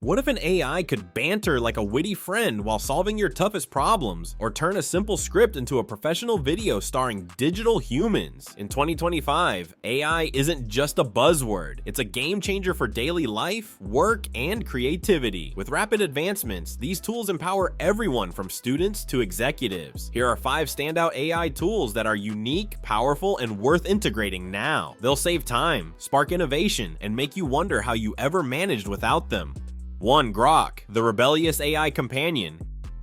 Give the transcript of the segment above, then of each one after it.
What if an AI could banter like a witty friend while solving your toughest problems, or turn a simple script into a professional video starring digital humans? In 2025, AI isn't just a buzzword, it's a game changer for daily life, work, and creativity. With rapid advancements, these tools empower everyone from students to executives. Here are 5 standout AI tools that are unique, powerful, and worth integrating now. They'll save time, spark innovation, and make you wonder how you ever managed without them. 1. Grok, the rebellious AI companion.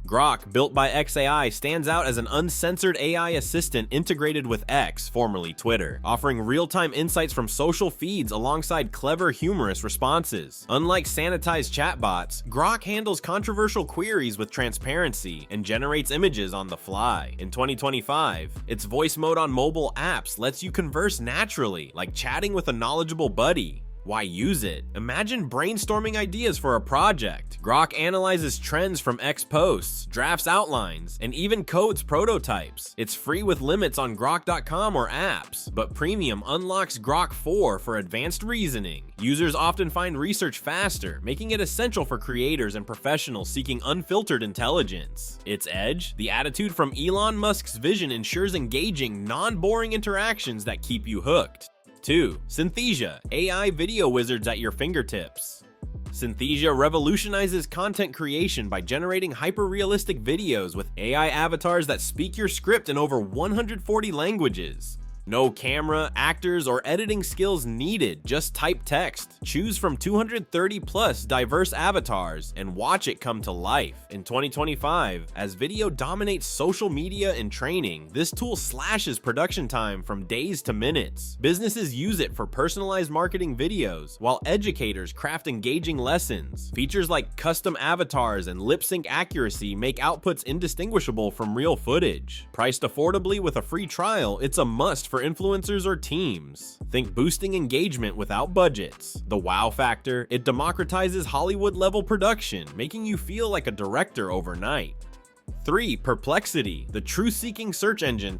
Grok, built by xAI, stands out as an uncensored AI assistant integrated with X, formerly Twitter, offering real-time insights from social feeds alongside clever, humorous responses. Unlike sanitized chatbots, Grok handles controversial queries with transparency and generates images on the fly. In 2025, its voice mode on mobile apps lets you converse naturally, like chatting with a knowledgeable buddy. Why use it? Imagine brainstorming ideas for a project. Grok analyzes trends from X posts, drafts outlines, and even codes prototypes. It's free with limits on Grok.com or apps, but Premium unlocks Grok 4 for advanced reasoning. Users often find research faster, making it essential for creators and professionals seeking unfiltered intelligence. Its edge? The attitude from Elon Musk's vision ensures engaging, non-boring interactions that keep you hooked. 2. Synthesia, AI video wizards at your fingertips. Synthesia revolutionizes content creation by generating hyper-realistic videos with AI avatars that speak your script in over 140 languages. No camera, actors, or editing skills needed, just type text. Choose from 230 plus diverse avatars and watch it come to life. In 2025, as video dominates social media and training, this tool slashes production time from days to minutes. Businesses use it for personalized marketing videos, while educators craft engaging lessons. Features like custom avatars and lip sync accuracy make outputs indistinguishable from real footage. Priced affordably with a free trial, it's a must for influencers or teams. Think boosting engagement without budgets. The wow factor, it democratizes Hollywood-level production, making you feel like a director overnight. 3. Perplexity, the truth-seeking search engine.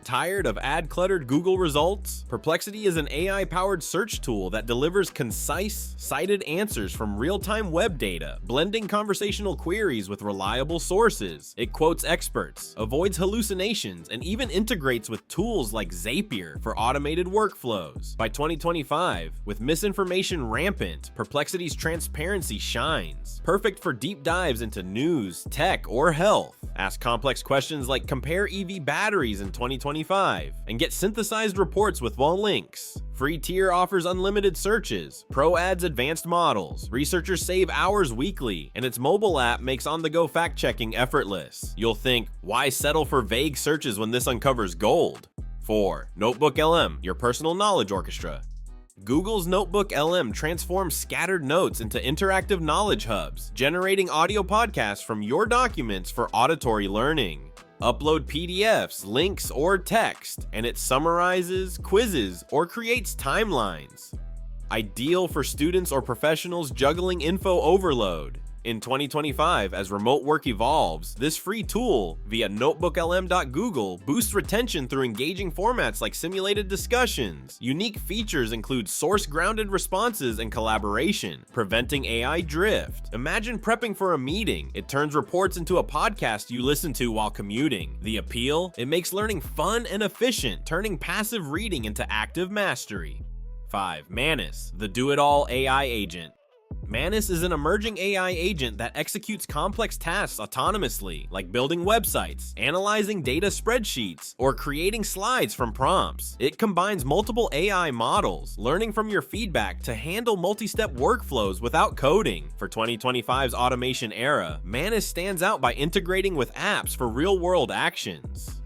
Tired of ad-cluttered Google results? Perplexity is an AI-powered search tool that delivers concise, cited answers from real-time web data, blending conversational queries with reliable sources. It quotes experts, avoids hallucinations, and even integrates with tools like Zapier for automated workflows. By 2025, with misinformation rampant, Perplexity's transparency shines. Perfect for deep dives into news, tech, or health. Ask complex questions like compare EV batteries in 2025 and get synthesized reports with wall links. Free tier offers unlimited searches, pro adds advanced models, researchers save hours weekly, and its mobile app makes on-the-go fact-checking effortless. You'll think, why settle for vague searches when this uncovers gold? 4. NotebookLM, your personal knowledge orchestra. Google's NotebookLM transforms scattered notes into interactive knowledge hubs, generating audio podcasts from your documents for auditory learning. Upload PDFs, links, or text, and it summarizes, quizzes, or creates timelines. Ideal for students or professionals juggling info overload. In 2025, as remote work evolves, this free tool, via notebooklm.google, boosts retention through engaging formats like simulated discussions. Unique features include source-grounded responses and collaboration, preventing AI drift. Imagine prepping for a meeting. It turns reports into a podcast you listen to while commuting. The appeal? It makes learning fun and efficient, turning passive reading into active mastery. 5. Manus, the do-it-all AI agent. Manus is an emerging AI agent that executes complex tasks autonomously, like building websites, analyzing data spreadsheets, or creating slides from prompts. It combines multiple AI models, learning from your feedback to handle multi-step workflows without coding. For 2025's automation era, Manus stands out by integrating with apps for real-world actions.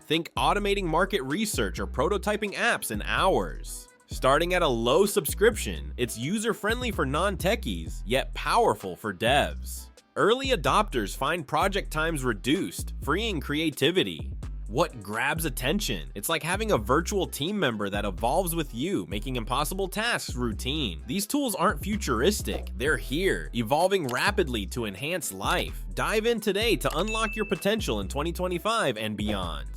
Think automating market research or prototyping apps in hours. Starting at a low subscription, it's user-friendly for non-techies, yet powerful for devs. Early adopters find project times reduced, freeing creativity. What grabs attention? It's like having a virtual team member that evolves with you, making impossible tasks routine. These tools aren't futuristic, they're here, evolving rapidly to enhance life. Dive in today to unlock your potential in 2025 and beyond.